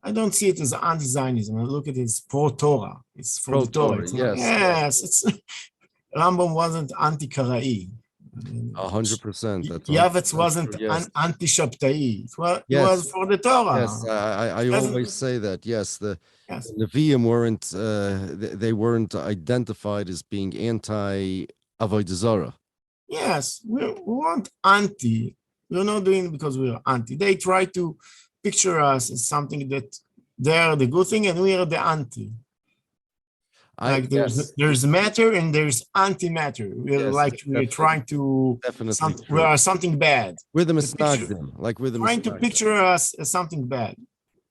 I don't see it as anti-Zionism. I look at it as pro-Torah. It's for the Torah. Pro-Torah, yes. Yes, it's Rambam wasn't anti-Kara'i. 100%. Yavetz wasn't true, yes. anti-Shabtai. It Yes. was for the Torah. Yes, I always say that. Yes, the Yes. Nevi'im weren't they weren't identified as being anti-Avodah Zarah. Yes, we weren't anti. We're not doing it because we're anti. They try to picture us as something that they're the good thing and we are the anti. Like there's matter and there's antimatter. We're trying to we are something bad. We're the misnagdim, like we're the trying to picture us as something bad.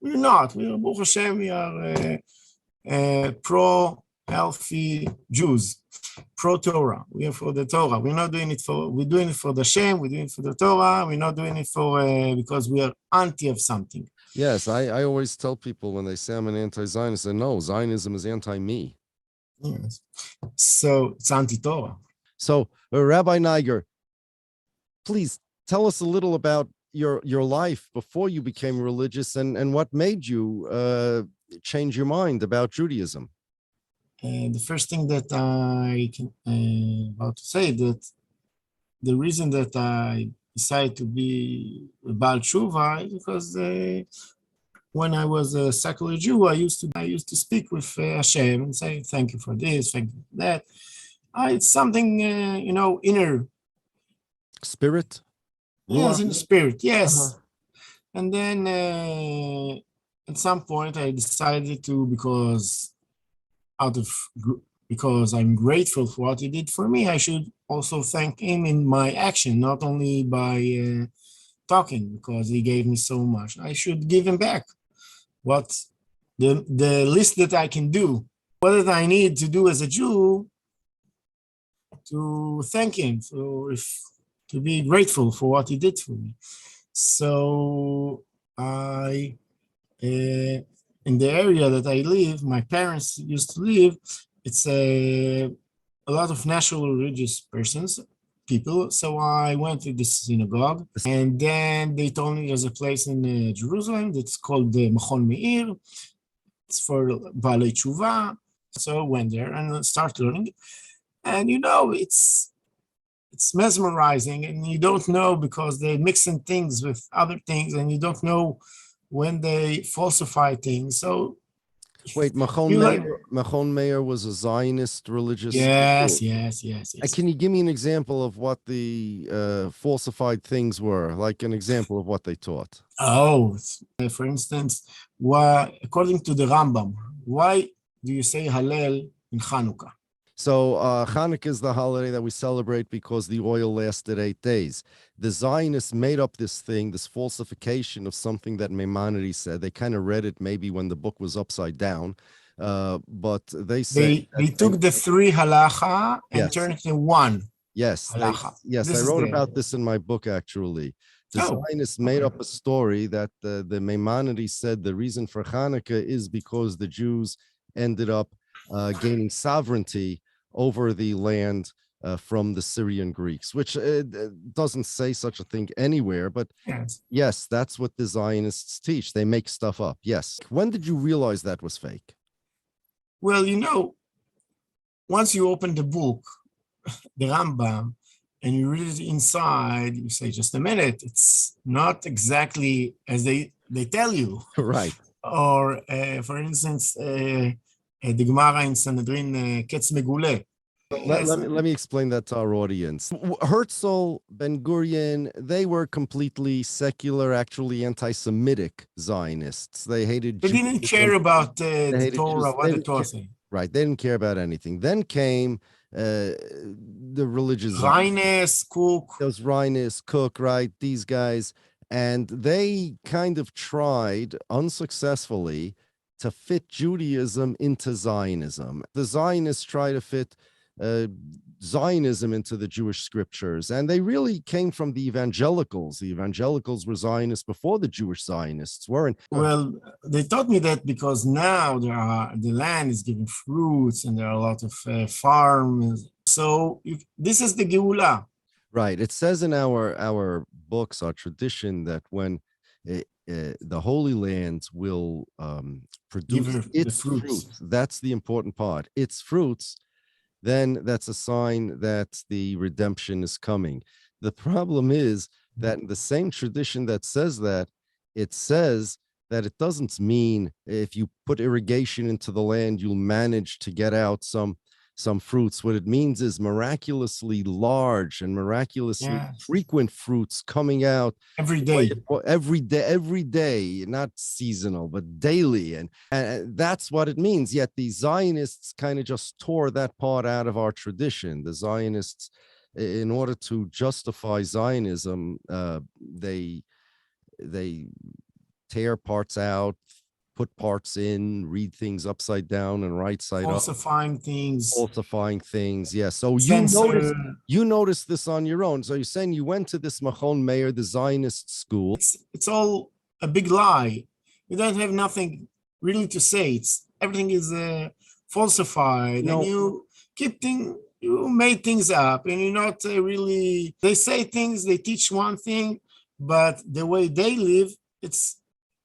We're not. We're Baruch Hashem. We are pro-healthy Jews, pro-Torah. We are for the Torah. We're not doing it for. We're doing it for the Shem. We're doing it for the Torah. We're not doing it for because we are anti of something. Yes, I always tell people when they say I'm an anti-Zionist, I say no, Zionism is anti-me. Yes. So it's anti-Torah. So Rabbi Neiger, please tell us a little about your life before you became religious and what made you change your mind about Judaism. The first thing that I can about to say that the reason that I decided to be a Baal Tshuva is because when I was a secular Jew, I used to speak with Hashem and say, thank you for this, thank you for that. It's something, inner. Spirit? Yes, in the spirit, yes. And then at some point I decided to, because I'm grateful for what he did for me, I should also thank him in my action, not only by talking, because he gave me so much. I should give him back. What the least that I can do, what did I need to do as a Jew to thank him, to be grateful for what he did for me. So in the area that I live, my parents used to live, it's a lot of national religious people. So I went to the synagogue, and then they told me there's a place in Jerusalem that's called the Machon Meir. It's for Baalei Tshuva. So I went there and started learning. And it's mesmerizing, and you don't know because they're mixing things with other things, and you don't know when they falsify things. So wait, Machon Meir was a Zionist religious. Yes. Can you give me an example of what the falsified things were? Like an example of what they taught? Oh, for instance, according to the Rambam, why do you say Hallel in Chanukah? So Hanukkah is the holiday that we celebrate because the oil lasted 8 days. The Zionists made up this thing, this falsification of something that Maimonides said. They kind of read it maybe when the book was upside down, but they say they took the 3 halacha and turned it into 1. Yes, I wrote about this in my book actually. The Zionists made up a story that the Maimonides said the reason for Hanukkah is because the Jews ended up gaining sovereignty over the land from the Syrian Greeks, which doesn't say such a thing anywhere, but yes, that's what the Zionists teach. They make stuff up. Yes. When did you realize that was fake? Well, once you open the book, the Rambam, and you read it inside, you say, just a minute, it's not exactly as they tell you. Right. Or, for instance, the Gemara in Sanhedrin, Ketz Meguleh. Let me explain that to our audience. Herzl, Ben-Gurion, they were completely secular, actually anti-Semitic Zionists. They hated They didn't care about the Torah, what the Torah said. Right, they didn't care about anything. Then came the religious Reines, Cook. Those Reines, Cook, right, these guys. And they kind of tried, unsuccessfully, to fit Judaism into Zionism. The Zionists try to fit Zionism into the Jewish scriptures, and they really came from the evangelicals. The evangelicals were Zionists before the Jewish Zionists weren't. Well, they taught me that because now the land is giving fruits, and there are a lot of farms. So this is the Geulah. Right. It says in our books, our tradition, that when the Holy Land will produce its fruits. That's the important part. Its fruits, then that's a sign that the redemption is coming. The problem is that in the same tradition that says that, it says that it doesn't mean if you put irrigation into the land, you'll manage to get out some fruits. What it means is miraculously large and miraculously frequent fruits coming out every day, not seasonal, but daily. And that's what it means. Yet the Zionists kind of just tore that part out of our tradition. The Zionists, in order to justify Zionism, they tear parts out, put parts in, read things upside down and right side up. Falsifying things. Yeah. So you noticed this on your own. So you're saying you went to this Machon Meir, the Zionist school. It's all a big lie. You don't have nothing really to say. Everything is falsified, and you made things up, and you're not really. They say things, they teach one thing, but the way they live, it's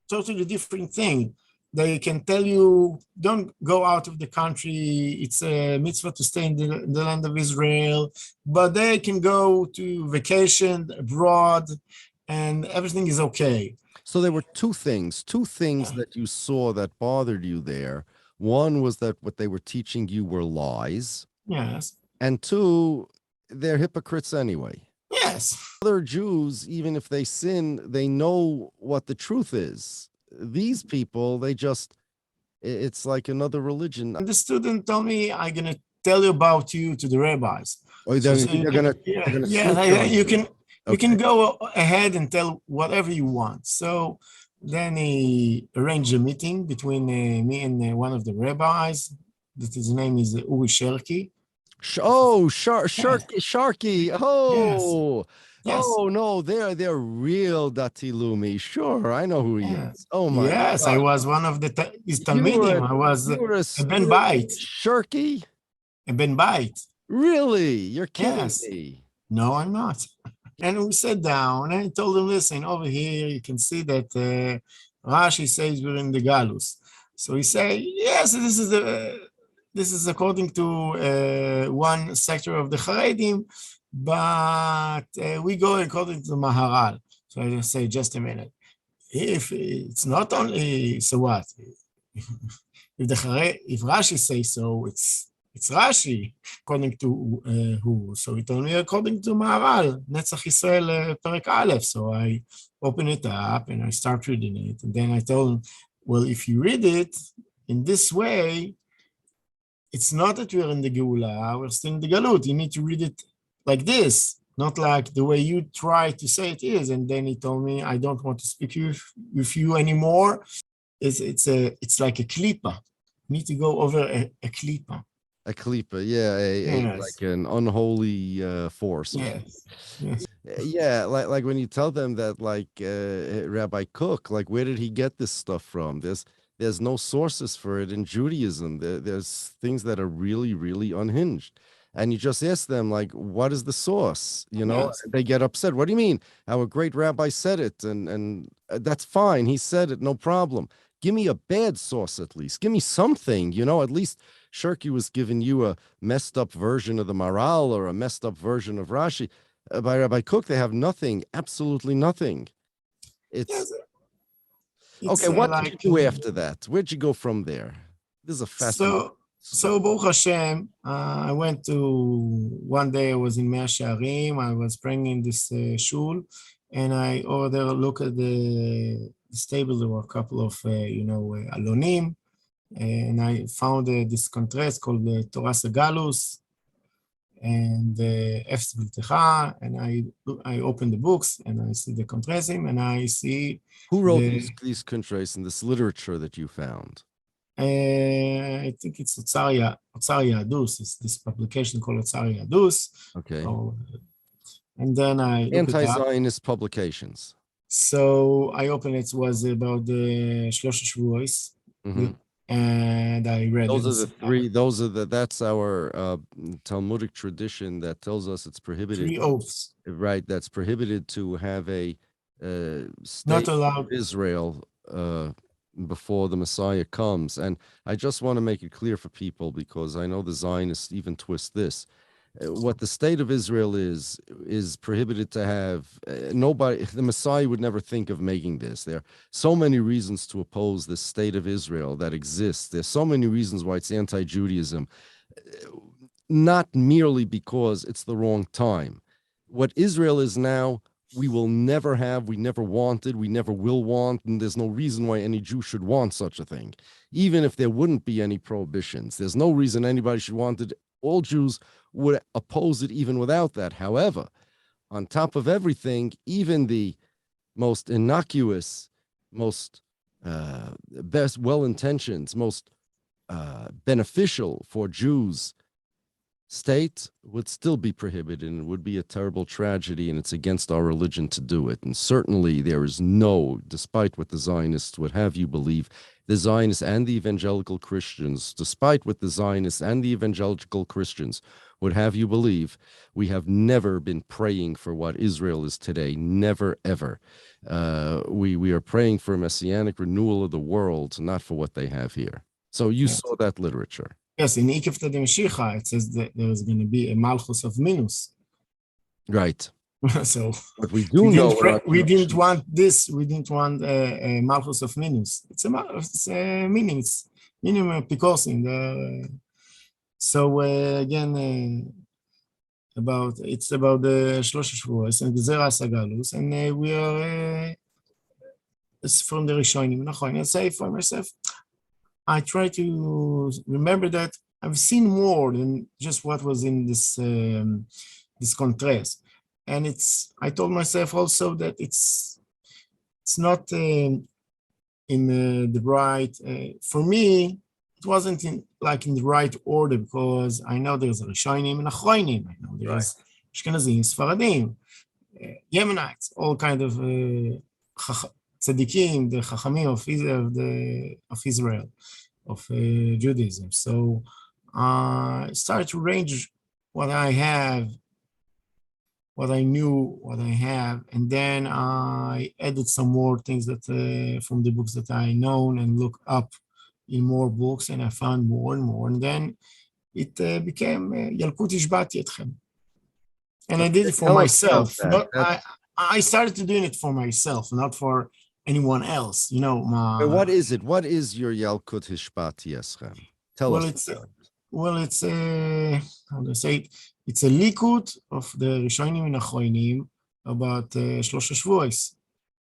totally different thing. They can tell you, don't go out of the country. It's a mitzvah to stay in the land of Israel, but they can go to vacation abroad and everything is okay. So there were two things that you saw that bothered you there. One was that what they were teaching you were lies. Yes. And two, they're hypocrites anyway. Yes. Other Jews, even if they sin, they know what the truth is. These people, it's like another religion. And the student told me, I'm going to tell you about you to the rabbis. You can go ahead and tell whatever you want. So then he arranged a meeting between me and one of the rabbis. That his name is Uri Sherki. Sharky. Oh, yes. Oh no, they're real Dati Lumi. Sure, I know who he is. Oh my! Yes, God. I was one of his Talmidim. I was a Ben Bait. Sharky. A Ben Bait. Really? You're kidding me? No, I'm not. And we sat down and I told him, listen, over here you can see that Rashi says we're in the Galus. So he said, yes, this is according to one sector of the Haredim, but we go according to the Maharal. So I just say, just a minute. If it's not only, so what? If Rashi says so, it's Rashi, according to who? So he told me according to Maharal, Netzach Yisrael Perek Aleph. So I open it up and I start reading it. And then I told him, well, if you read it in this way, it's not that we're in the Geula, we're still in the Galut. You need to read it like this, not like the way you try to say it is. And then he told me, I don't want to speak with you anymore. It's like a klipa. You need to go over a klipa. A klipa, yeah, like an unholy force. Yes. Yeah, like when you tell them that, like Rabbi Kook, like where did he get this stuff from? There's no sources for it in Judaism. There's things that are really, really unhinged. And you just ask them, like, what is the source? You know, yes. They get upset. What do you mean? Our great rabbi said it, and that's fine. He said it, no problem. Give me a bad source at least. Give me something, you know, at least Shirky was giving you a messed up version of the Maral or a messed up version of Rashi. By Rabbi Kook, they have nothing, absolutely nothing. It's okay, what did you do after that? Where'd you go from there? This is a fascinating. So Baruch Hashem, I went to, one day I was in Mea Shearim, I was praying in this shul, and I over there look at the stable, there were a couple of, alonim, and I found this contrast called the Torah Galus, and Efes V'Ltecha, and I open the books, and I see the contrastim, and I see... Who wrote these contrasts in this literature that you found? I think it's Otzar Yadus. It's this publication called Otzar Yadus. Okay. And then I anti-Zionist publications. So I opened it. Was about the Shlosh Shavuos, and I read. Those are the three. That's our Talmudic tradition that tells us it's prohibited. 3 oaths. Right. That's prohibited to have a state of Israel before the Messiah comes. And I just want to make it clear for people, because I know the Zionists even twist this. What the state of Israel is prohibited to have. Nobody, the Messiah would never think of making this. There are so many reasons to oppose the state of Israel that exists. There's so many reasons why it's anti-Judaism, not merely because it's the wrong time. What Israel is now, we will never have, we never wanted, we never will want, and there's no reason why any Jew should want such a thing. Even if there wouldn't be any prohibitions, there's no reason anybody should want it. All Jews would oppose it even without that. However, on top of everything, even the most innocuous, most best well-intentioned, most beneficial for Jews state would still be prohibited, and it would be a terrible tragedy, and it's against our religion to do it. And certainly there is no, despite what the Zionists would have you believe, the Zionists and the evangelical Christians, despite what the Zionists and the evangelical Christians would have you believe, we have never been praying for what Israel is today. Never, ever. We are praying for a messianic renewal of the world, not for what they have here. So you saw that literature. Yes, in Ikefta de Mashiach, it says that there is going to be a Malchus of Minus. Right. So but we do know we didn't want this. We didn't want a Malchus of Minus. It's a meaning. It's minimum Picosin. So again, it's about the Shlosh Shavuos and Gezerah Sagalus, and we are it's from the Rishonim. I say for myself, I try to remember that I've seen more than just what was in this contrast. And I told myself also that it's not in the right, for me, it wasn't in the right order, because I know there's a Rishonim and Achronim. I know there's Ashkenazim, Sfaradim, Yemenites, all kind of tzaddikim, the Chachamim of Israel, of Judaism. So I started to arrange what I have, what I knew, what I have, and then I added some more things that from the books that I known and looked up in more books, and I found more and more, and then it became Yalkut Ishbati Etchem. And I did it for myself. I started to doing it for myself, not for anyone else. What is it? What is your Yalkut Hishbati Eschem? Tell us. It's how do I say it? It's a likut of the Rishonim and Achronim about Shlosh Shavuos.